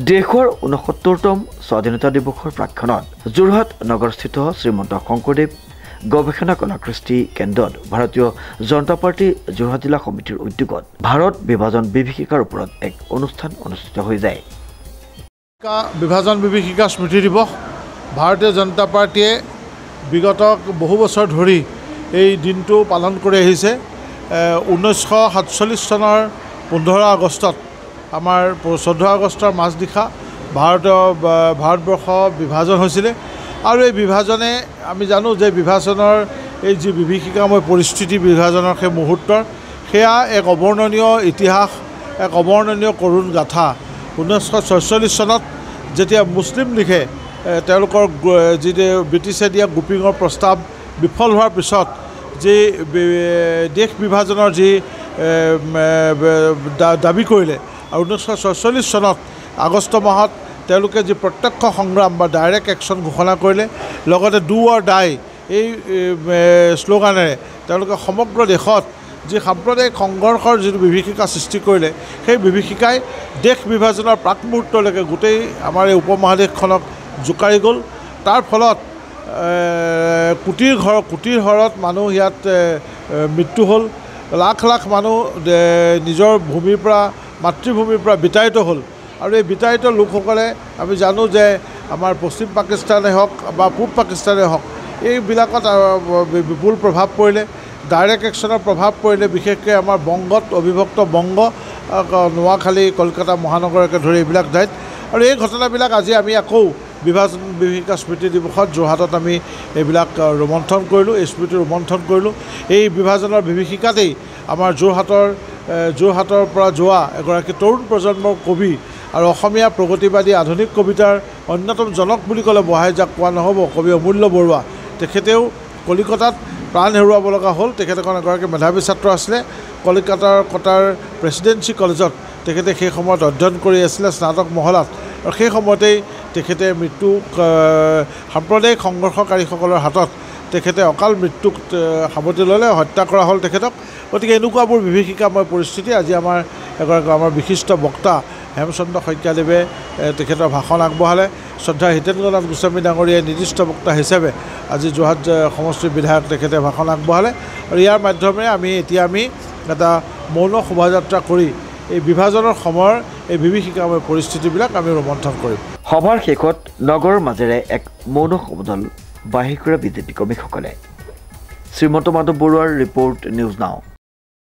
দেশৰ ৬৯তম স্বাধীনতা দিৱসৰ প্ৰাক্ষণত যোৰহাট নগৰস্থিত শ্ৰীমন্ত শংকৰদেৱ গৱেষণা কলাকৃষ্টি কেন্দ্ৰত ভাৰতীয় জনতা পাৰ্টি যোৰহাট জিলা সমিতিৰ উদ্যোগত ভাৰত বিভাজন বিভীষিকাৰ ওপৰত এক অনুষ্ঠান অনুষ্ঠিত হৈ যায়। বিভাজন বিভীষিকা স্মৃতি দিৱস ভাৰতীয় জনতা পাৰ্টিয়ে বিগত বহু বছৰ ধৰি এই দিনটো পালন কৰি আহিছে। 1947 চনৰ 15 আগষ্টত আমাৰ 14 আগষ্টৰ মাজনিশা ভাৰতবৰ্ষ বিভাজন হৈছিলে আৰু এই বিভাজনে আমি জানো যে বিভাজনৰ এই যি বিভীষিকাময় পৰিস্থিতি বিভাজনৰ সেই মুহূৰ্তৰ সেয়া এক অবৰ্ণনীয় ইতিহাস, এক অবৰ্ণনীয় কৰুণ গাথা। 1947 চনত যেতিয়া মুছলিম লীগে তেওঁলোকৰ যি ব্ৰিটিছে দিয়া গ্ৰুপিঙৰ প্ৰস্তাৱ বিফল হোৱাৰ পিছত যি দেশ বিভাজনৰ যি দাবী কৰিলে আৰু 1947 চনত আগষ্ট মাহত তেওঁলোকে যি প্ৰত্যক্ষ সংগ্ৰাম বা ডাইৰেক্ট একশ্যন ঘোষণা কৰিলে, লগতে ডু অৰ ডাই এই শ্লোগানেৰে তেওঁলোকে সমগ্ৰ দেশত যি সাম্প্ৰদায়িক সংঘৰ্ষৰ যিটো বিভীষিকা সৃষ্টি কৰিলে, সেই বিভীষিকাই দেশ বিভাজনৰ প্ৰাক মুহূৰ্তলৈকে গোটেই আমাৰ এই উপমহাদেশখনক জোকাৰি গ'ল। তাৰ ফলত কোটিৰ ঘৰত মানুহ ইয়াত মৃত্যু হ'ল, লাখ লাখ মানুহ নিজৰ ভূমিৰ পৰা মাতৃভূমিৰ পৰা বিতাড়িত হ'ল। আৰু এই বিতাড়িত লোকসকলে আমি জানো যে আমাৰ পশ্চিম পাকিস্তানে হওক বা পূব পাকিস্তানে হওক এইবিলাকত বিপুল প্ৰভাৱ পৰিলে, ডাইৰেক্ট একশ্যনৰ প্ৰভাৱ পৰিলে। বিশেষকৈ আমাৰ বংগত অবিভক্ত বংগ, নোৱাখালী, কলকাতা মহানগৰকে ধৰি এইবিলাক ঠাইত। আৰু এই ঘটনাবিলাক আজি আমি আকৌ বিভাজন বিভীষিকা স্মৃতি দিৱসত যোৰহাটত আমি এইবিলাক ৰোমন্থন কৰিলোঁ, এই স্মৃতি ৰোমন্থন কৰিলোঁ। এই বিভাজনৰ বিভীষিকাতেই আমাৰ যোৰহাটৰ পৰা যোৱা এগৰাকী তৰুণ প্ৰজন্মৰ কবি আৰু অসমীয়া প্ৰগতিবাদী আধুনিক কবিতাৰ অন্যতম জনক বুলি ক'লে বহাই যাক কোৱা নহ'ব, কবি অমূল্য বৰুৱা। তেখেতেও কলিকতাত প্ৰাণ হেৰুৱাব লগা হ'ল। তেখেত এগৰাকী মেধাৱী ছাত্ৰ আছিলে। কলিকতাৰ প্ৰেছিডেঞ্চি কলেজত তেখেতে সেই সময়ত অধ্যয়ন কৰি আছিলে, স্নাতক মহলাত। আৰু সেই সময়তেই তেখেতে সাম্প্ৰদায়িক সংঘৰ্ষকাৰীসকলৰ হাতত তেখেতে অকাল মৃত্যুক সাৱটি ল'লে, হত্যা কৰা হ'ল তেখেতক। গতিকে এনেকুৱাবোৰ বিভীষিকাময় পৰিস্থিতি আজি আমাৰ বিশিষ্ট বক্তা হেমচন্দ্ৰ শইকীয়াদেৱে তেখেতৰ ভাষণ আগবঢ়ালে। শ্ৰদ্ধা হিতেন্দ্ৰনাথ গোস্বামী ডাঙৰীয়াই নিৰ্দিষ্ট বক্তা হিচাপে আজি যোৰহাট সমষ্টিৰ বিধায়ক তেখেতে ভাষণ আগবঢ়ালে। আৰু ইয়াৰ মাধ্যমেৰে আমি এটা মৌন শোভাযাত্ৰা কৰি এই বিভাজনৰ সময়ৰ এই বিভীষিকাময় পৰিস্থিতিবিলাক আমি ৰোমন্থন কৰিম। সভাৰ শেষত নগৰৰ মাজেৰে এক মৌন সমদল বাহিৰ কৰা বিজেপি কৰ্মীসকলে। শ্ৰীমন্ত মাধৱ বৰুৱাৰ ৰিপৰ্ট, নিউজ নাও।